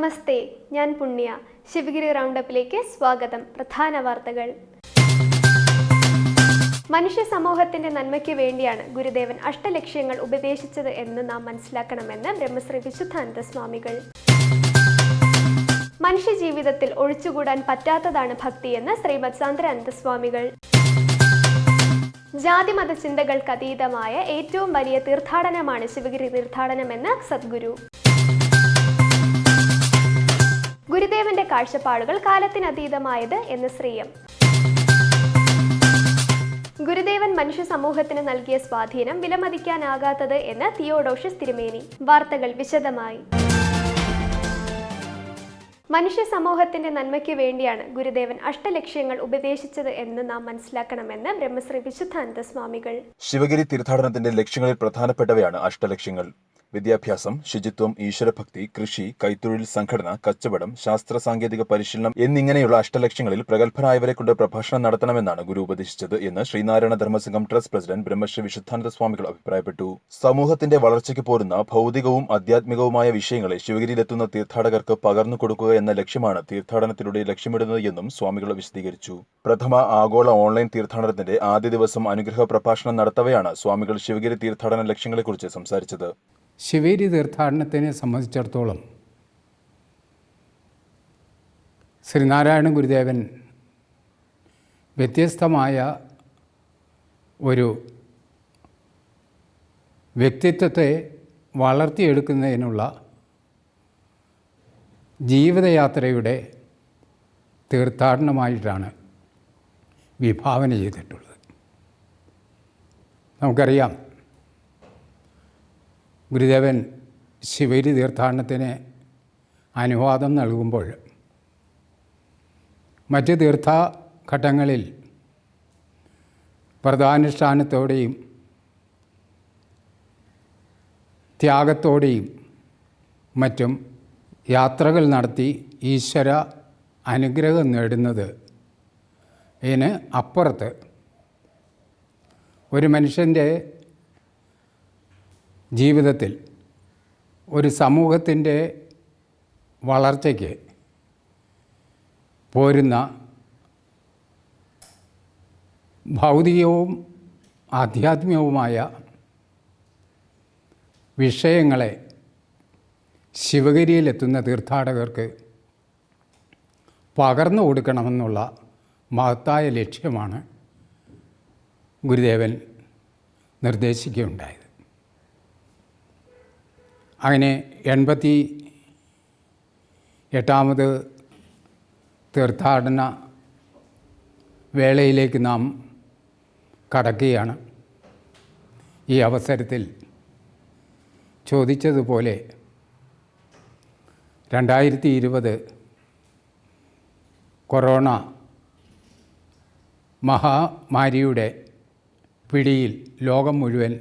നമസ്തേ, ഞാൻ പുണ്യ. ശിവഗിരി റൗണ്ടപ്പിലേക്ക് സ്വാഗതം. പ്രധാന വാർത്തകൾ. മനുഷ്യ സമൂഹത്തിന്റെ നന്മയ്ക്ക് വേണ്ടിയാണ് ഗുരുദേവൻ അഷ്ടലക്ഷ്യങ്ങൾ ഉപദേശിച്ചത് എന്ന് നാം മനസ്സിലാക്കണമെന്ന് ബ്രഹ്മശ്രീ വിശുദ്ധാനന്ദ സ്വാമികൾ. മനുഷ്യ ജീവിതത്തിൽ ഒഴിച്ചുകൂടാൻ പറ്റാത്തതാണ് ഭക്തിയെന്ന് ശ്രീമദ് സാന്ദ്രാനന്ദ സ്വാമികൾ. ജാതിമത ചിന്തകൾക്ക് അതീതമായ ഏറ്റവും വലിയ തീർത്ഥാടനമാണ് ശിവഗിരി തീർത്ഥാടനമെന്ന് സദ്ഗുരു. ഗുരുദേവന്റെ കാഴ്ചപ്പാടുകൾ കാലത്തിനതീതമായത് എന്ന് ശ്രീയം. ഗുരുദേവൻ മനുഷ്യ സമൂഹത്തിന് നൽകിയ സ്വാധീനം വിലമതിക്കാനാകാത്തത് എന്ന് തിയോഡോഷ്യസ് തിരുമേനി. വാർത്തകൾ വിശദമായി. മനുഷ്യ സമൂഹത്തിന്റെ നന്മയ്ക്ക് വേണ്ടിയാണ് ഗുരുദേവൻ അഷ്ടലക്ഷ്യങ്ങൾ ഉപദേശിച്ചത് എന്ന് നാം മനസ്സിലാക്കണമെന്ന് ബ്രഹ്മശ്രീ വിശുദ്ധാനന്ദ സ്വാമികൾ. ശിവഗിരി തീർത്ഥാടനത്തിന്റെ ലക്ഷ്യങ്ങളിൽ പ്രധാനപ്പെട്ടവയാണ് അഷ്ടലക്ഷ്യങ്ങൾ. വിദ്യാഭ്യാസം, ശുചിത്വം, ഈശ്വരഭക്തി, കൃഷി, കൈത്തൊഴിൽ, സംഘടന, കച്ചവടം, ശാസ്ത്ര സാങ്കേതിക പരിശീലനം എന്നിങ്ങനെയുള്ള അഷ്ടലക്ഷ്യങ്ങളിൽ പ്രഗത്ഭരായവരെ കൊണ്ട് പ്രഭാഷണം നടത്തണമെന്നാണ് ഗുരു ഉപദേശിച്ചത് എന്ന് ശ്രീനാരായണ ധർമ്മസംഘം ട്രസ്റ്റ് പ്രസിഡന്റ് ബ്രഹ്മശ്രീ വിശുദ്ധാനന്ദ സ്വാമികൾ അഭിപ്രായപ്പെട്ടു. സമൂഹത്തിന്റെ വളർച്ചയ്ക്ക് പോരുന്ന ഭൗതികവും ആധ്യാത്മികവുമായ വിഷയങ്ങളെ ശിവഗിരിയിലെത്തുന്ന തീർത്ഥാടകർക്ക് പകർന്നു കൊടുക്കുക എന്ന ലക്ഷ്യമാണ് തീർത്ഥാടനത്തിലൂടെ ലക്ഷ്യമിടുന്നത് എന്നും സ്വാമികൾ വിശദീകരിച്ചു. പ്രഥമ ആഗോള ഓൺലൈൻ തീർത്ഥാടനത്തിന്റെ ആദ്യ ദിവസം അനുഗ്രഹ പ്രഭാഷണം നടത്തവെയാണ് സ്വാമികൾ ശിവഗിരി തീർത്ഥാടന ലക്ഷ്യങ്ങളെക്കുറിച്ച് സംസാരിച്ചത്. ശിവഗിരി തീർത്ഥാടനത്തിനെ സംബന്ധിച്ചിടത്തോളം ശ്രീനാരായണ ഗുരുദേവൻ വ്യത്യസ്തമായ ഒരു വ്യക്തിത്വത്തെ വളർത്തിയെടുക്കുന്നതിനുള്ള ജീവിതയാത്രയുടെ തീർത്ഥാടനമായിട്ടാണ് വിഭാവന ചെയ്തിട്ടുള്ളത്. നമുക്കറിയാം, ഗുരുദേവൻ ശിവഗിരി തീർത്ഥാടനത്തിന് അനുവാദം നൽകുമ്പോൾ മറ്റ് തീർത്ഥാഘട്ടങ്ങളിൽ വ്രതാനുഷ്ഠാനത്തോടെയും ത്യാഗത്തോടെയും മറ്റും യാത്രകൾ നടത്തി ഈശ്വര അനുഗ്രഹം നേടുന്നത് ഇതിന് അപ്പുറത്ത് ഒരു മനുഷ്യൻ്റെ ജീവിതത്തിൽ ഒരു സമൂഹത്തിൻ്റെ വളർച്ചയ്ക്ക് പോരുന്ന ഭൗതികവും ആധ്യാത്മികവുമായ വിഷയങ്ങളെ ശിവഗിരിയിലെത്തുന്ന തീർത്ഥാടകർക്ക് പകർന്നു കൊടുക്കണമെന്നുള്ള മഹത്തായ ലക്ഷ്യമാണ് ഗുരുദേവൻ നിർദ്ദേശിക്കുകയുണ്ടായത്. അങ്ങനെ 88ാമത് തീർത്ഥാടന വേളയിലേക്ക് നാം കടക്കുകയാണ്. ഈ അവസരത്തിൽ ചോദിച്ചതുപോലെ 2020 കൊറോണ മഹാമാരിയുടെ പിടിയിൽ ലോകം മുഴുവൻ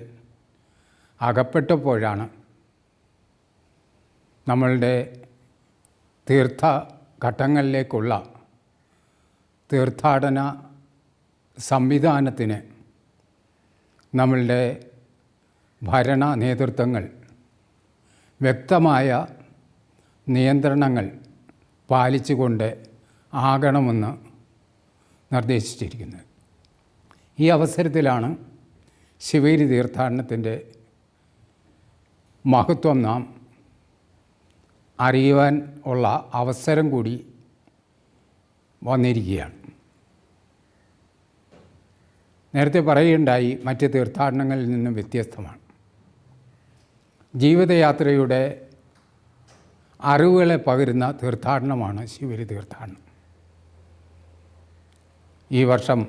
അകപ്പെട്ടപ്പോഴാണ് നമ്മളുടെ തീർത്ഥാഘട്ടങ്ങളിലേക്കുള്ള തീർത്ഥാടന സംവിധാനത്തിന് നമ്മളുടെ ഭരണ നേതൃത്വങ്ങൾ വ്യക്തമായ നിയന്ത്രണങ്ങൾ പാലിച്ചുകൊണ്ട് ആകണമെന്ന് നിർദ്ദേശിച്ചിരിക്കുന്നത്. ഈ അവസരത്തിലാണ് ശിവഗിരി തീർത്ഥാടനത്തിൻ്റെ മഹത്വം നാം അറിയുവാൻ ഉള്ള അവസരം കൂടി വന്നിരിക്കുകയാണ്. നേരത്തെ പറയുകയുണ്ടായി, മറ്റ് തീർത്ഥാടനങ്ങളിൽ നിന്നും വ്യത്യസ്തമാണ്. ജീവിതയാത്രയുടെ അറിവുകളെ പകരുന്ന തീർത്ഥാടനമാണ് ശിവഗിരി തീർത്ഥാടനം. ഈ വർഷം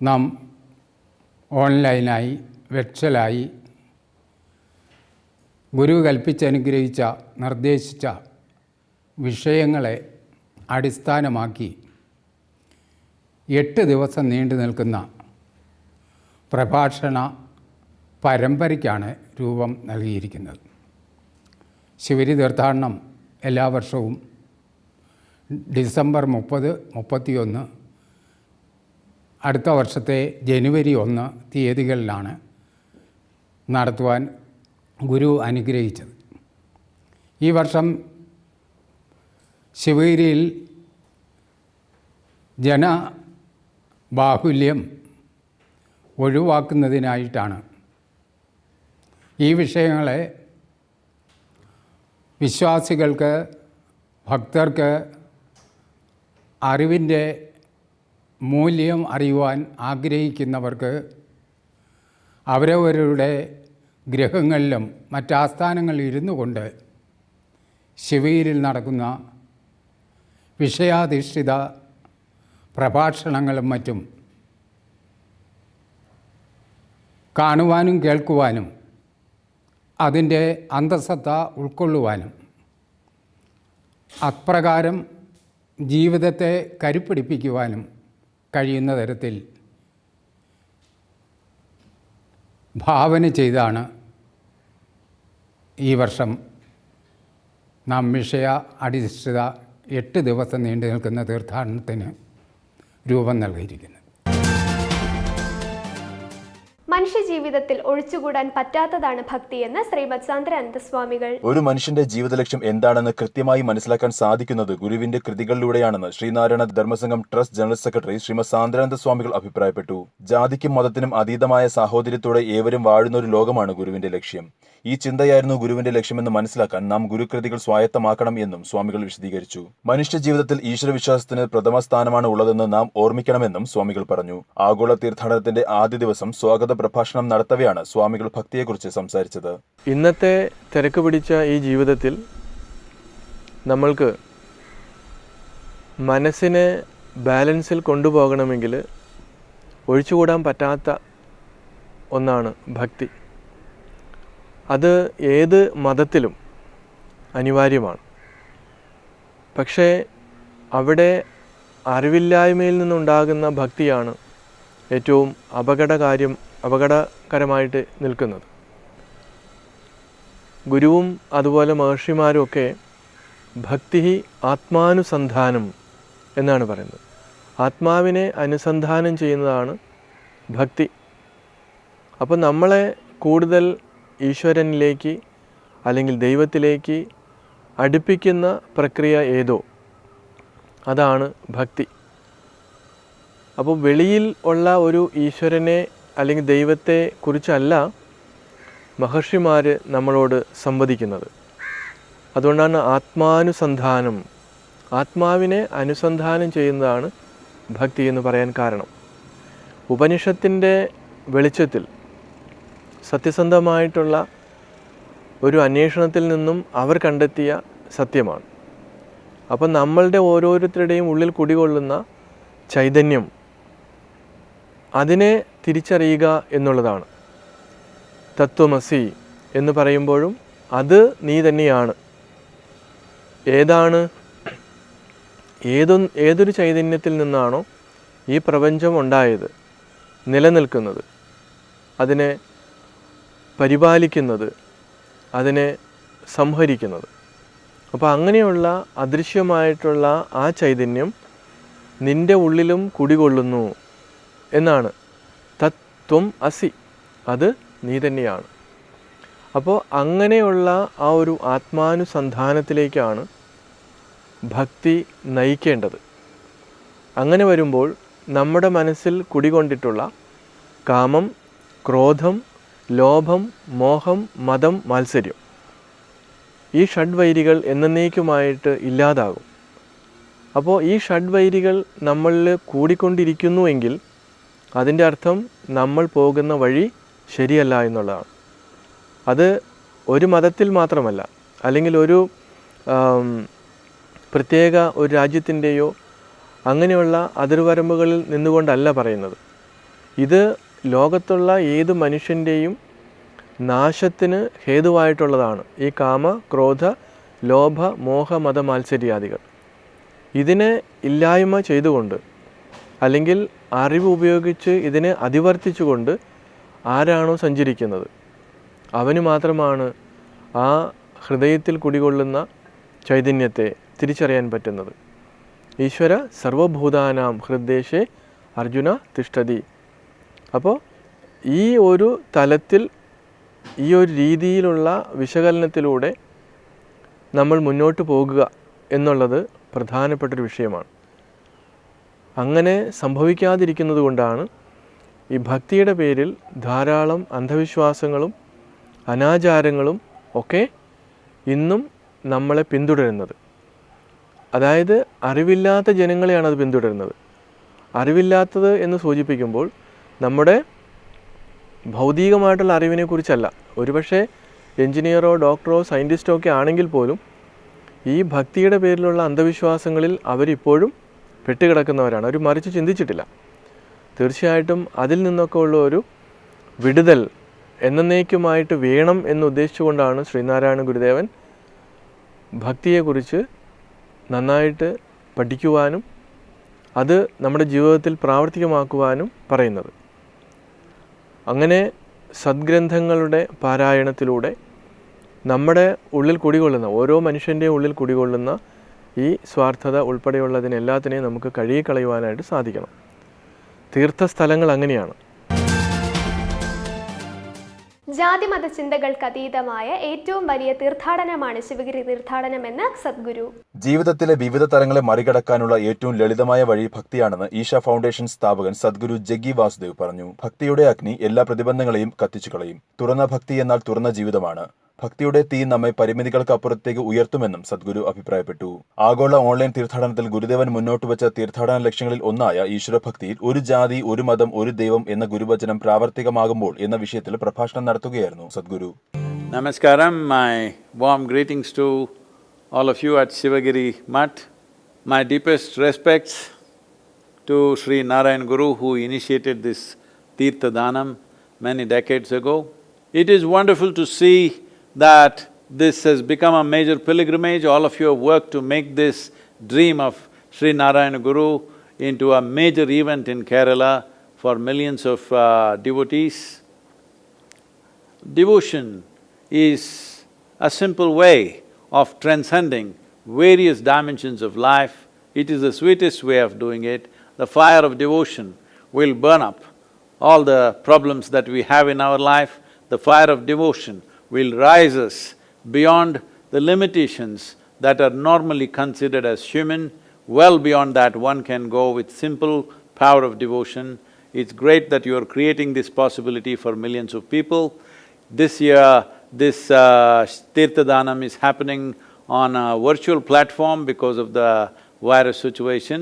നാം ഓൺലൈനായി വെർച്വലായി ഗുരു കൽപ്പിച്ചനുഗ്രഹിച്ച നിർദ്ദേശിച്ച വിഷയങ്ങളെ അടിസ്ഥാനമാക്കി 8 ദിവസം നീണ്ടു നിൽക്കുന്ന പ്രഭാഷണ പരമ്പരയ്ക്കാണ് രൂപം നൽകിയിരിക്കുന്നത്. ശിവഗിരി തീർത്ഥാടനം എല്ലാ വർഷവും ഡിസംബർ 30, 31, അടുത്ത വർഷത്തെ ജനുവരി 1 തീയതികളിലാണ് നടത്തുവാൻ ഗുരു അനുഗ്രഹിച്ചത്. ഈ വർഷം ശിവഗിരിയിൽ ജനബാഹുല്യം ഒഴിവാക്കുന്നതിനായിട്ടാണ് ഈ വിഷയങ്ങളെ വിശ്വാസികൾക്ക്, ഭക്തർക്ക് അറിവിൻ്റെ മൂല്യം അറിയുവാൻ ആഗ്രഹിക്കുന്നവർക്ക് അവരവരുടെ ഗൃഹങ്ങളിലും മറ്റാസ്ഥാനങ്ങളിൽ ഇരുന്നു കൊണ്ട് ശിവഗിരിയിൽ നടക്കുന്ന വിഷയാധിഷ്ഠിത പ്രഭാഷണങ്ങളും മറ്റും കാണുവാനും കേൾക്കുവാനും അതിൻ്റെ അന്തസത്ത ഉൾക്കൊള്ളുവാനും അപ്രകാരം ജീവിതത്തെ കരുപ്പിടിപ്പിക്കുവാനും കഴിയുന്ന തരത്തിൽ ഭാവന ചെയ്താണ് ഈ വർഷം നാം വിഷയ അധിഷ്ഠിത 8 ദിവസം നീണ്ടു നിൽക്കുന്ന തീർത്ഥാടനത്തിന് രൂപം നൽകിയിരിക്കുന്നത്. മനുഷ്യജീവിതത്തിൽ ഒഴിച്ചുകൂടാൻ പറ്റാത്തതാണ് ഭക്തിയെന്ന് ശ്രീമദ് സാന്ദ്രാനന്ദ സ്വാമികൾ. ഒരു മനുഷ്യന്റെ ജീവിത ലക്ഷ്യം എന്താണെന്ന് കൃത്യമായി മനസ്സിലാക്കാൻ സാധിക്കുന്നത് ഗുരുവിന്റെ കൃതികളിലൂടെയാണെന്ന് Sree Narayana Dharma Sangham trust general secretary Srimad Sandrananda സ്വാമികൾ അഭിപ്രായപ്പെട്ടു. ജാതിക്കും മതത്തിനും അതീതമായ സാഹോദര്യത്തോടെ ഏവരും വാഴുന്ന ഒരു ലോകമാണ് ഗുരുവിന്റെ ലക്ഷ്യം. ഈ ചിന്തയായിരുന്നു ഗുരുവിന്റെ ലക്ഷ്യമെന്ന് മനസ്സിലാക്കാൻ നാം ഗുരുകൃതികൾ സ്വായത്തമാക്കണം എന്നും സ്വാമികൾ വിശദീകരിച്ചു. മനുഷ്യ ജീവിതത്തിൽ ഈശ്വരവിശ്വാസത്തിന് പ്രഥമ സ്ഥാനമാണ് ഉള്ളതെന്ന് നാം ഓർമ്മിക്കണമെന്നും സ്വാമികൾ പറഞ്ഞു. ആഗോള തീർത്ഥാടനത്തിന്റെ ആദ്യ ദിവസം സ്വാഗത പ്രഭാഷണം നടത്തവെയാണ് സ്വാമികൾ ഭക്തിയെക്കുറിച്ച് സംസാരിച്ചത്. ഇന്നത്തെ തിരക്ക് പിടിച്ച ഈ ജീവിതത്തിൽ നമ്മൾക്ക് മനസ്സിനെ ബാലൻസിൽ കൊണ്ടുപോകണമെങ്കിൽ ഒഴിച്ചുകൂടാൻ പറ്റാത്ത ഒന്നാണ് ഭക്തി. അത് ഏത് മതത്തിലും അനിവാര്യമാണ്. പക്ഷേ അവിടെ അറിവില്ലായ്മയിൽ നിന്നുണ്ടാകുന്ന ഭക്തിയാണ് ഏറ്റവും അപകടകരമായിട്ട് നിൽക്കുന്നത്. ഗുരുവും അതുപോലെ മഹർഷിമാരും ഒക്കെ ഭക്തി ആത്മാനുസന്ധാനം എന്നാണ് പറയുന്നത്. ആത്മാവിനെ അനുസന്ധാനം ചെയ്യുന്നതാണ് ഭക്തി. അപ്പോൾ നമ്മളെ കൂടുതൽ ഈശ്വരനിലേക്ക് അല്ലെങ്കിൽ ദൈവത്തിലേക്ക് അടുപ്പിക്കുന്ന പ്രക്രിയ ഏതോ അതാണ് ഭക്തി. അപ്പോൾ വെളിയിൽ ഉള്ള ഒരു ഈശ്വരനെ അല്ലെങ്കിൽ ദൈവത്തെ കുറിച്ചല്ല മഹർഷിമാർ നമ്മളോട് സംവദിക്കുന്നത്. അതുകൊണ്ടാണ് ആത്മാനുസന്ധാനം, ആത്മാവിനെ അനുസന്ധാനം ചെയ്യുന്നതാണ് ഭക്തി എന്ന് പറയാൻ കാരണം. ഉപനിഷത്തിൻ്റെ വെളിച്ചത്തിൽ സത്യസന്ധമായിട്ടുള്ള ഒരു അന്വേഷണത്തിൽ നിന്നും അവർ കണ്ടെത്തിയ സത്യമാണ്. അപ്പം നമ്മളുടെ ഓരോരുത്തരുടെയും ഉള്ളിൽ കുടികൊള്ളുന്ന ചൈതന്യം, അതിനെ തിരിച്ചറിയുക എന്നുള്ളതാണ്. തത്വമസി എന്ന് പറയുമ്പോഴും അത് നീ തന്നെയാണ്. ഏതൊരു ചൈതന്യത്തിൽ നിന്നാണോ ഈ പ്രപഞ്ചം ഉണ്ടായത്, നിലനിൽക്കുന്നത്, അതിനെ പരിപാലിക്കുന്നത്, അതിനെ സംഹരിക്കുന്നത്, അപ്പോൾ അങ്ങനെയുള്ള അദൃശ്യമായിട്ടുള്ള ആ ചൈതന്യം നിൻ്റെ ഉള്ളിലും കുടികൊള്ളുന്നു എന്നാണ്. തത്വം അസി, അത് നീ തന്നെയാണ്. അപ്പോൾ അങ്ങനെയുള്ള ആ ഒരു ആത്മാനുസന്ധാനത്തിലേക്കാണ് ഭക്തി നയിക്കേണ്ടത്. അങ്ങനെ വരുമ്പോൾ നമ്മുടെ മനസ്സിൽ കുടികൊണ്ടിട്ടുള്ള കാമം, ക്രോധം, ലോഭം, മോഹം, മതം, മാത്സര്യം, ഈ ഷഡ്വൈരികൾ എന്നേക്കുമായിട്ട് ഇല്ലാതാകും. അപ്പോൾ ഈ ഷഡ്വൈരികൾ നമ്മളിൽ കൂടിക്കൊണ്ടിരിക്കുന്നുവെങ്കിൽ അതിൻ്റെ അർത്ഥം നമ്മൾ പോകുന്ന വഴി ശരിയല്ല എന്നുള്ളതാണ്. അത് ഒരു മതത്തിൽ മാത്രമല്ല, അല്ലെങ്കിൽ ഒരു പ്രത്യേക ഒരു രാജ്യത്തിൻ്റെയോ അങ്ങനെയുള്ള അതിർവരമ്പുകളിൽ നിന്നുകൊണ്ടല്ല പറയുന്നത്. ഇത് ലോകത്തുള്ള ഏത് മനുഷ്യൻ്റെയും നാശത്തിന് ഹേതുവായിട്ടുള്ളതാണ് ഈ കാമ, ക്രോധ, ലോഭ, മോഹ, മത, മാത്സര്യാദികൾ. ഇതിനെ ഇല്ലായ്മ ചെയ്തുകൊണ്ട് അല്ലെങ്കിൽ അറിവ് ഉപയോഗിച്ച് ഇതിനെ അതിവർത്തിച്ചുകൊണ്ട് ആരാണോ സഞ്ചരിക്കുന്നത് അവന് മാത്രമാണ് ആ ഹൃദയത്തിൽ കുടികൊള്ളുന്ന ചൈതന്യത്തെ തിരിച്ചറിയാൻ പറ്റുന്നത്. ഈശ്വര സർവഭൂതാനാം ഹൃദ്ദേശേ അർജുന തിഷ്ഠതി. അപ്പോൾ ഈ ഒരു തലത്തിൽ, ഈ ഒരു രീതിയിലുള്ള വിശകലനത്തിലൂടെ നമ്മൾ മുന്നോട്ട് പോകുക എന്നുള്ളത് പ്രധാനപ്പെട്ടൊരു വിഷയമാണ്. അങ്ങനെ സംഭവിക്കാതിരിക്കുന്നത് കൊണ്ടാണ് ഈ ഭക്തിയുടെ പേരിൽ ധാരാളം അന്ധവിശ്വാസങ്ങളും അനാചാരങ്ങളും ഒക്കെ ഇന്നും നമ്മളെ പിന്തുടരുന്നത്. അതായത് അറിവില്ലാത്ത ജനങ്ങളെയാണ് അത് പിന്തുടരുന്നത്. അറിവില്ലാത്തത് എന്ന് സൂചിപ്പിക്കുമ്പോൾ നമ്മുടെ ഭൗതികമായിട്ടുള്ള അറിവിനെക്കുറിച്ചല്ല. ഒരുപക്ഷെ എഞ്ചിനീയറോ ഡോക്ടറോ സയൻറ്റിസ്റ്റോ ഒക്കെ ആണെങ്കിൽ പോലും ഈ ഭക്തിയുടെ പേരിലുള്ള അന്ധവിശ്വാസങ്ങളിൽ അവരിപ്പോഴും പെട്ടുകിടക്കുന്നവരാണ്. അവർ മറിച്ച് ചിന്തിച്ചിട്ടില്ല. തീർച്ചയായിട്ടും അതിൽ നിന്നൊക്കെ ഉള്ള ഒരു വിടുതൽ എന്നേക്കുമായിട്ട് വേണം എന്നുദ്ദേശിച്ചുകൊണ്ടാണ് ശ്രീനാരായണ ഗുരുദേവൻ ഭക്തിയെക്കുറിച്ച് നന്നായിട്ട് പഠിക്കുവാനും അത് നമ്മുടെ ജീവിതത്തിൽ പ്രാവർത്തികമാക്കുവാനും പറയുന്നത്. അങ്ങനെ സദ്ഗ്രന്ഥങ്ങളുടെ പാരായണത്തിലൂടെ നമ്മുടെ ഉള്ളിൽ കുടികൊള്ളുന്ന, ഓരോ മനുഷ്യൻ്റെയും ഉള്ളിൽ കുടികൊള്ളുന്ന ഈ സ്വാർത്ഥത ഉൾപ്പെടെയുള്ളതിനെല്ലാത്തിനെയും നമുക്ക് കഴുകിക്കളയുവാനായിട്ട് സാധിക്കണം. തീർത്ഥസ്ഥലങ്ങൾ അങ്ങനെയാണ്. ജാതിമത ചിന്തകൾക്ക് അതീതമായ ഏറ്റവും വലിയ തീർത്ഥാടനമാണ് ശിവഗിരി തീർത്ഥാടനമെന്ന് സദ്ഗുരു. ജീവിതത്തിലെ വിവിധ തലങ്ങളെ മറികടക്കാനുള്ള ഏറ്റവും ലളിതമായ വഴി ഭക്തിയാണെന്ന് ഈശ ഫൗണ്ടേഷൻ സ്ഥാപകൻ സദ്ഗുരു ജഗ്ഗി വാസുദേവ് പറഞ്ഞു. ഭക്തിയുടെ അഗ്നി എല്ലാ പ്രതിബന്ധങ്ങളെയും കത്തിച്ചു കളയും. തുറന്ന ഭക്തി എന്നാൽ തുറന്ന ജീവിതമാണ്. ഭക്തിയുടെ തീ നമ്മെ പരിമിതികൾക്ക് അപ്പുറത്തേക്ക് ഉയർത്തുമെന്നും സദ്ഗുരു അഭിപ്രായപ്പെട്ടു. ആഗോള ഓൺലൈൻ തീർത്ഥാടനത്തിൽ ഗുരുദേവൻ മുന്നോട്ട് വെച്ച തീർത്ഥാടന ലക്ഷ്യങ്ങളിൽ ഒന്നായ ഈശ്വരഭക്തിയിൽ ഒരു ജാതി, ഒരു മതം, ഒരു ദൈവം എന്ന ഗുരുവചനം പ്രാവർത്തികമാകുമ്പോൾ എന്ന വിഷയത്തിൽ പ്രഭാഷണം നടത്തുകയായിരുന്നു Sadhguru. Namaskaram, my warm greetings to all of you at Shivagiri Mutt. My deepest respects to Sri Narayan Guru who initiated this Tirtha Danam many decades ago. It is wonderful to see that this has become a major pilgrimage. All of you have worked to make this dream of Sri Narayana Guru into a major event in Kerala for millions of devotees. Devotion is a simple way of transcending various dimensions of life. It is the sweetest way of doing it. The fire of devotion will burn up all the problems that we have in our life. The fire of devotion will rise us beyond the limitations that are normally considered as human. Well beyond that, one can go with simple power of devotion. It's great that you are creating this possibility for millions of people. This year, this Tirtha Danam is happening on a virtual platform because of the virus situation.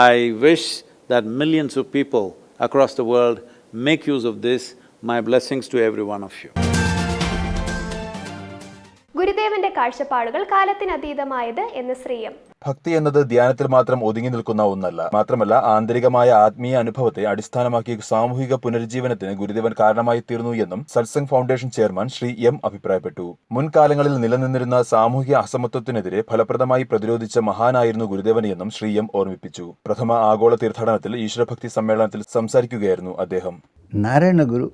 I wish that millions of people across the world make use of this. My blessings to every one of you. ഗുരുദേവന്റെ കാഴ്ചപ്പാടുകൾ കാലത്തിനതീതമായത് എന്ന് ശ്രീയം. ഭക്തി എന്നത് ധ്യാനത്തിൽ മാത്രം ഒതുങ്ങി നിൽക്കുന്ന ഒന്നല്ല. മാത്രമല്ല, ആന്തരികമായ ആത്മീയ അനുഭവത്തെ അടിസ്ഥാനമാക്കി സാമൂഹിക പുനരുജ്ജീവനത്തിന് ഗുരുദേവൻ കാരണമായി തീർന്നു എന്നും satsang foundation chairman Shri M അഭിപ്രായപ്പെട്ടു. മുൻകാലങ്ങളിൽ നിലനിന്നിരുന്ന സാമൂഹിക അസമത്വത്തിനെതിരെ ഫലപ്രദമായി പ്രതിരോധിച്ച മഹാനായിരുന്നു ഗുരുദേവൻ എന്നും ശ്രീ എം ഓർമ്മിപ്പിച്ചു. പ്രഥമ ആഗോള തീർത്ഥാടനത്തിൽ ഈശ്വരഭക്തി സമ്മേളനത്തിൽ സംസാരിക്കുകയായിരുന്നു അദ്ദേഹം. Narayana Guru,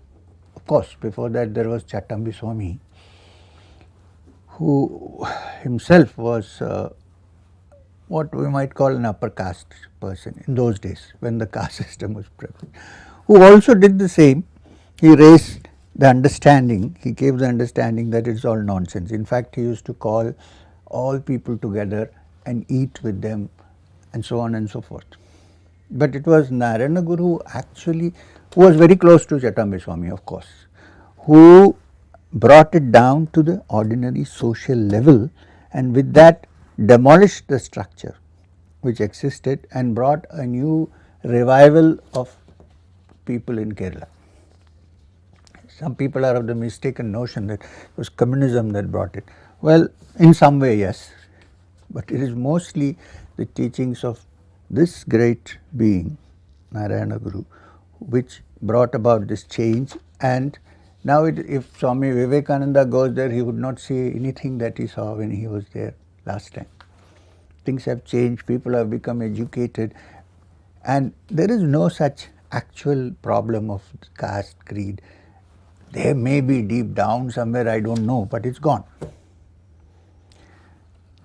of course, before that there was Chattambi Swami, who himself was what we might call an upper caste person in those days when the caste system was prevalent, who also did the same. He raised the understanding, he gave the understanding that it's all nonsense. In fact, he used to call all people together and eat with them and so on and so forth. But it was Narayana Guru actually, who was very close to Chattambi Swami, of course, who brought it down to the ordinary social level, and with that demolished the structure which existed and brought a new revival of people in Kerala. Some people are of the mistaken notion that it was communism that brought it. Well, in some way, yes, but it is mostly the teachings of this great being, Narayana Guru, which brought about this change. And now if Swami Vivekananda goes there, he would not see anything that he saw when he was there last time. Things have changed, people have become educated, and there is no such actual problem of caste, creed. There may be deep down somewhere, I don't know, but it's gone.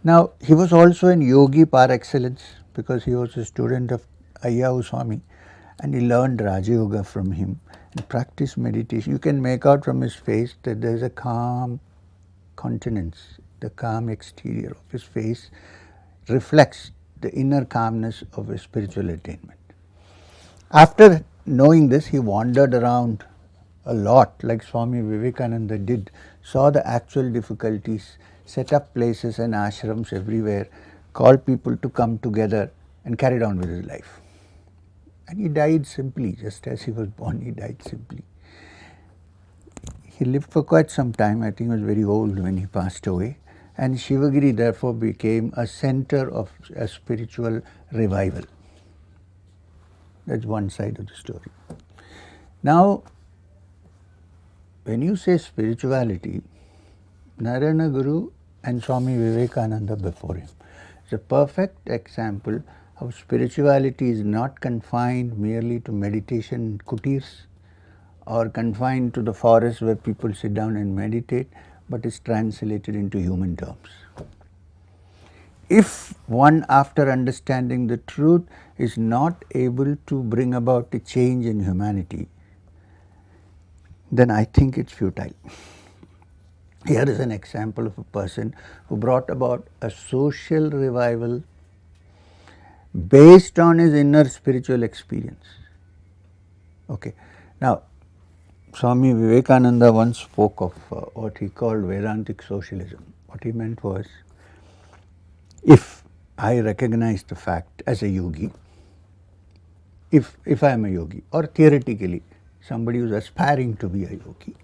Now, he was also an yogi par excellence because he was a student of Ayyavu Swami, and he learned Raja Yoga from him and practiced meditation. You can make out from his face that there is a calm continence the calm exterior of his face reflects the inner calmness of his spiritual attainment. After knowing this, he wandered around a lot like Swami Vivekananda did, saw the actual difficulties, set up places and ashrams everywhere, called people to come together and carried on with his life. And he died simply, just as he was born, he died simply. He lived for quite some time. I think he was very old when he passed away. And Shivagiri therefore became a center of a spiritual revival. That's one side of the story. Now, when you say spirituality, Narayana Guru and Swami Vivekananda before him is a perfect example how spirituality is not confined merely to meditation kutirs or confined to the forest where people sit down and meditate, but is translated into human terms. If one, after understanding the truth, is not able to bring about a change in humanity, then I think it's futile. Here is an example of a person who brought about a social revival based on his inner spiritual experience. Okay. Now, Swami Vivekananda once spoke of what he called Vedantic socialism. What he meant was, if I recognize the fact as a yogi, if I am a yogi, or theoretically somebody who is aspiring to be a yogi,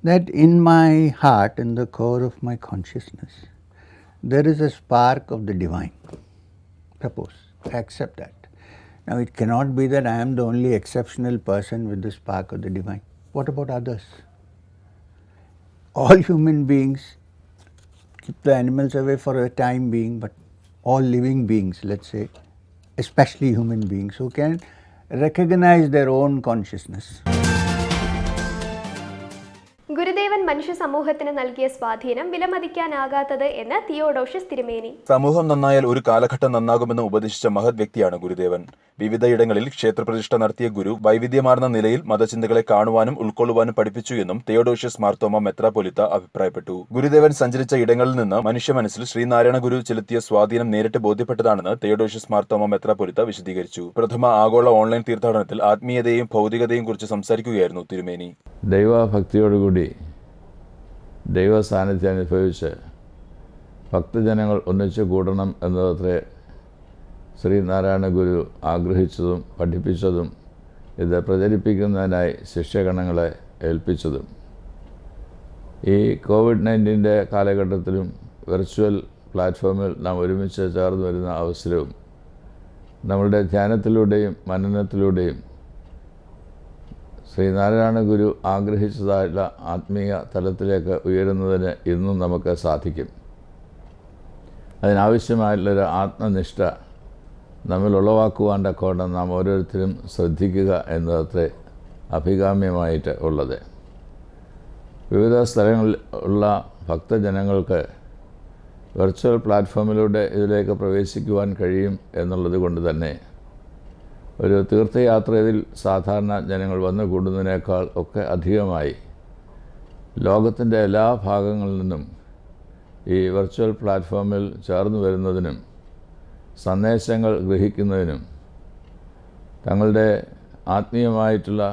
that in my heart, in the core of my consciousness, there is a spark of the divine. Suppose, I accept that. Now it cannot be that I am the only exceptional person with the spark of the divine. What about others? All human beings, keep the animals away for a time being, but all living beings, let's say, especially human beings who can recognize their own consciousness. ഗുരുദേവൻ മനുഷ്യ സമൂഹത്തിന് നൽകിയ സ്വാധീനം വിലമതിക്കാനാകാത്തത് എന്ന് തിയോഡോഷ്യസ് തിരുമേനി. സമൂഹം നന്നായാൽ ഒരു കാലഘട്ടം നന്നാകുമെന്ന് ഉപദേശിച്ച മഹത് വ്യക്തിയാണ് ഗുരുദേവൻ. വിവിധയിടങ്ങളിൽ ക്ഷേത്രപ്രതിഷ്ഠ നടത്തിയ ഗുരു വൈവിധ്യമാർന്ന നിലയിൽ മതചിന്തകളെ കാണുവാനും ഉൾക്കൊള്ളുവാനും പഠിപ്പിച്ചു എന്നും തിയോഡോഷ്യസ് മാർത്തോമ മെത്രാപ്പൊലിത്ത അഭിപ്രായപ്പെട്ടു. ഗുരുദേവൻ സഞ്ചരിച്ച ഇടങ്ങളിൽ നിന്ന് മനുഷ്യ മനസ്സിൽ ശ്രീനാരായണ ഗുരു ചെലുത്തിയ സ്വാധീനം നേരിട്ട് ബോധ്യപ്പെട്ടതാണെന്ന് തിയോഡോഷ്യസ് മാർത്തോമ മെത്രാപ്പൊലിത്ത വിശദീകരിച്ചു. പ്രഥമ ആഗോള ഓൺലൈൻ തീർത്ഥാടനത്തിൽ ആത്മീയതയും ഭൗതികതയും കുറിച്ച് സംസാരിക്കുകയായിരുന്നു തിരുമേനി. ദൈവഭക്തിയോടുകൂടി ദൈവ സാന്നിധ്യം അനുഭവിച്ച് ഭക്തജനങ്ങൾ ഒന്നിച്ചു കൂടണം എന്നതത്രേ ശ്രീനാരായണ ഗുരു ആഗ്രഹിച്ചതും പഠിപ്പിച്ചതും ഇത് പ്രചരിപ്പിക്കുന്നതിനായി ശിഷ്യഗണങ്ങളെ ഏൽപ്പിച്ചതും. ഈ കോവിഡ്-19 കാലഘട്ടത്തിലും വെർച്വൽ പ്ലാറ്റ്ഫോമിൽ നാം ഒരുമിച്ച് ചേർന്ന് വരുന്ന അവസരവും നമ്മളുടെ ധ്യാനത്തിലൂടെയും മനനത്തിലൂടെയും ശ്രീനാരായണ ഗുരു ആഗ്രഹിച്ചതായുള്ള ആത്മീയ തലത്തിലേക്ക് ഉയരുന്നതിന് ഇന്നും നമുക്ക് സാധിക്കും. അതിനാവശ്യമായിട്ടുള്ളൊരു ആത്മനിഷ്ഠ നമ്മിൽ ഉളവാക്കുവാൻ തക്കവണ്ണം നാം ഓരോരുത്തരും ശ്രദ്ധിക്കുക എന്നതത്രേ അഭികാമ്യമായിട്ട് ഉള്ളത്. വിവിധ സ്ഥലങ്ങളിൽ ഉള്ള ഭക്തജനങ്ങൾക്ക് വെർച്വൽ പ്ലാറ്റ്ഫോമിലൂടെ ഇതിലേക്ക് പ്രവേശിക്കുവാൻ കഴിയും എന്നുള്ളത് കൊണ്ട് തന്നെ ഒരു തീർത്ഥയാത്രയിൽ സാധാരണ ജനങ്ങൾ വന്നു കൂടുന്നതിനേക്കാൾ ഒക്കെ അധികമായി ലോകത്തിൻ്റെ എല്ലാ ഭാഗങ്ങളിൽ നിന്നും ഈ വെർച്വൽ പ്ലാറ്റ്ഫോമിൽ ചേർന്ന് വരുന്നതിനും സന്ദേശങ്ങൾ ഗ്രഹിക്കുന്നതിനും തങ്ങളുടെ ആത്മീയമായിട്ടുള്ള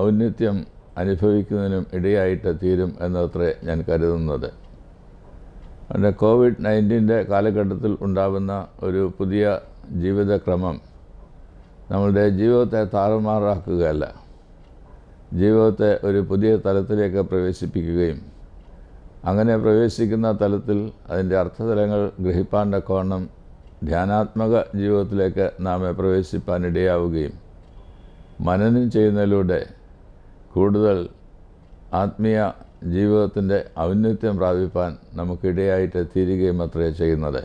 ഔന്നത്യം അനുഭവിക്കുന്നതിനും ഇടയായിട്ട് തീരും എന്നത്രേ ഞാൻ കരുതുന്നത്. അതുകൊണ്ട് കോവിഡ്-19 കാലഘട്ടത്തിൽ ഉണ്ടാകുന്ന ഒരു പുതിയ ജീവിതക്രമം നമ്മളുടെ ജീവിതത്തെ താറുമാറാക്കുകയല്ല, ജീവിതത്തെ ഒരു പുതിയ തലത്തിലേക്ക് പ്രവേശിപ്പിക്കുകയും അങ്ങനെ പ്രവേശിക്കുന്ന തലത്തിൽ അതിൻ്റെ അർത്ഥതലങ്ങൾ ഗ്രഹിപ്പാൻ തക്കവണ്ണം ധ്യാനാത്മക ജീവിതത്തിലേക്ക് നാം പ്രവേശിപ്പാൻ ഇടയാവുകയും മനനം ചെയ്യുന്നതിലൂടെ കൂടുതൽ ആത്മീയ ജീവിതത്തിൻ്റെ ഔന്നത്യം പ്രാപിപ്പാൻ നമുക്കിടയായിട്ട് തീരുകയും അത്രേ ചെയ്യുന്നത്.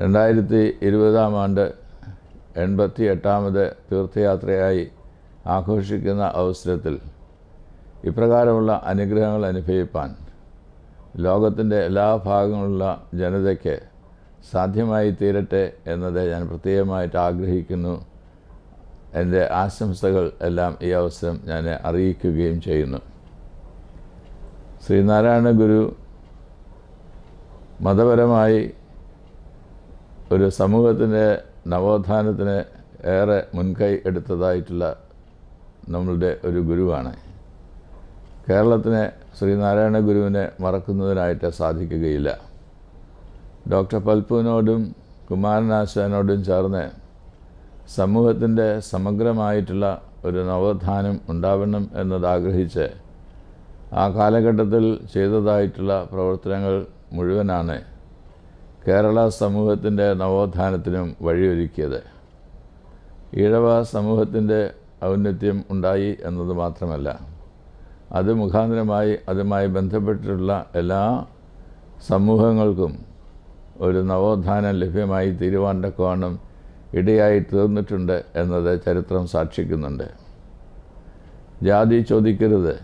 2020 ആണ്ട് 88ാമത് തീർത്ഥയാത്രയായി ആഘോഷിക്കുന്ന അവസരത്തിൽ ഇപ്രകാരമുള്ള അനുഗ്രഹങ്ങൾ അനുഭവിപ്പാൻ ലോകത്തിൻ്റെ എല്ലാ ഭാഗങ്ങളിലുള്ള ജനതയ്ക്ക് സാധ്യമായി തീരട്ടെ എന്നത് ഞാൻ പ്രത്യേകമായിട്ട് ആഗ്രഹിക്കുന്നു. എൻ്റെ ആശംസകൾ എല്ലാം ഈ അവസരം ഞാൻ അറിയിക്കുകയും ചെയ്യുന്നു. ശ്രീനാരായണ ഗുരു മതപരമായി ഒരു സമൂഹത്തിൻ്റെ നവോത്ഥാനത്തിന് ഏറെ മുൻകൈ എടുത്തതായിട്ടുള്ള നമ്മളുടെ ഒരു ഗുരുവാണ്. കേരളത്തിനെ ശ്രീനാരായണ ഗുരുവിനെ മറക്കുന്നതിനായിട്ട് സാധിക്കുകയില്ല. ഡോക്ടർ പൽപ്പുവിനോടും കുമാരനാശാനോടും ചേർന്ന് സമൂഹത്തിൻ്റെ സമഗ്രമായിട്ടുള്ള ഒരു നവോത്ഥാനം ഉണ്ടാവണം എന്നതാഗ്രഹിച്ച് ആ കാലഘട്ടത്തിൽ ചെയ്തതായിട്ടുള്ള പ്രവർത്തനങ്ങൾ മുഴുവനാണ് കേരള സമൂഹത്തിൻ്റെ നവോത്ഥാനത്തിനും വഴിയൊരുക്കിയത്. ഈഴവ സമൂഹത്തിൻ്റെ ഔന്നത്യം ഉണ്ടായി എന്നത് മാത്രമല്ല, അത് മുഖാന്തരമായി അതുമായി ബന്ധപ്പെട്ടിട്ടുള്ള എല്ലാ സമൂഹങ്ങൾക്കും ഒരു നവോത്ഥാനം ലഭ്യമായി തീരുവാണ്ടക്കോണം ഇടയായി തീർന്നിട്ടുണ്ട് എന്നത് ചരിത്രം സാക്ഷിക്കുന്നുണ്ട്. ജാതി ചോദിക്കരുത്,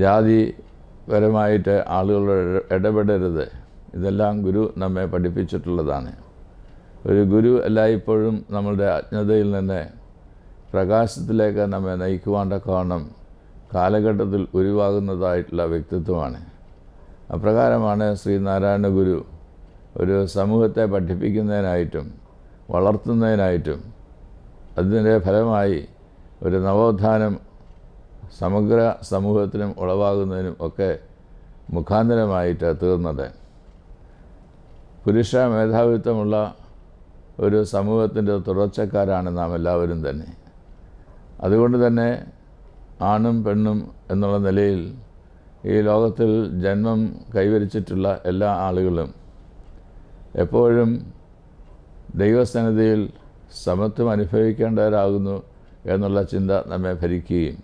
ജാതിപരമായിട്ട് ആളുകളോട് ഇടപെടരുത്, ഇതെല്ലാം ഗുരു നമ്മെ പഠിപ്പിച്ചിട്ടുള്ളതാണ്. ഒരു ഗുരു എല്ലായ്പ്പോഴും നമ്മളുടെ അജ്ഞതയിൽ നിന്ന് പ്രകാശത്തിലേക്ക് നമ്മെ നയിക്കുവാണ്ടക്കോണം കാലഘട്ടത്തിൽ ഉരുവാകുന്നതായിട്ടുള്ള വ്യക്തിത്വമാണ്. അപ്രകാരമാണ് ശ്രീനാരായണ ഗുരു ഒരു സമൂഹത്തെ പഠിപ്പിക്കുന്നതിനായിട്ടും വളർത്തുന്നതിനായിട്ടും അതിൻ്റെ ഫലമായി ഒരു നവോത്ഥാനം സമഗ്ര സമൂഹത്തിനും ഉളവാകുന്നതിനും ഒക്കെ മുഖാന്തരമായിട്ട് തീർന്നത്. പുരുഷ മേധാവിത്വമുള്ള ഒരു സമൂഹത്തിൻ്റെ തുടർച്ചക്കാരാണ് നാം എല്ലാവരും തന്നെ. അതുകൊണ്ട് തന്നെ ആണും പെണ്ണും എന്നുള്ള നിലയിൽ ഈ ലോകത്തിൽ ജന്മം കൈവരിച്ചിട്ടുള്ള എല്ലാ ആളുകളും എപ്പോഴും ദൈവസന്നിധിയിൽ സമത്വം അനുഭവിക്കേണ്ടവരാകുന്നു എന്നുള്ള ചിന്ത നമ്മെ ഭരിക്കുകയും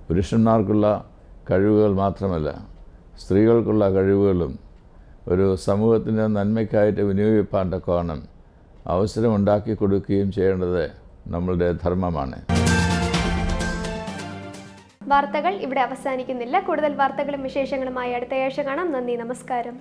പുരുഷന്മാർക്കുള്ള കഴിവുകൾ മാത്രമല്ല സ്ത്രീകൾക്കുള്ള കഴിവുകളും ഒരു സമൂഹത്തിൻ്റെ നന്മയ്ക്കായിട്ട് വിനിയോഗിപ്പാണ്ടക്കോണം അവസരമുണ്ടാക്കി കൊടുക്കുകയും ചെയ്യേണ്ടത് നമ്മളുടെ ധർമ്മമാണ്. വാർത്തകൾ ഇവിടെ അവസാനിക്കുന്നില്ല. കൂടുതൽ വാർത്തകളും വിശേഷങ്ങളുമായി അടുത്തയാഴ്ച കാണാം. നന്ദി, നമസ്കാരം.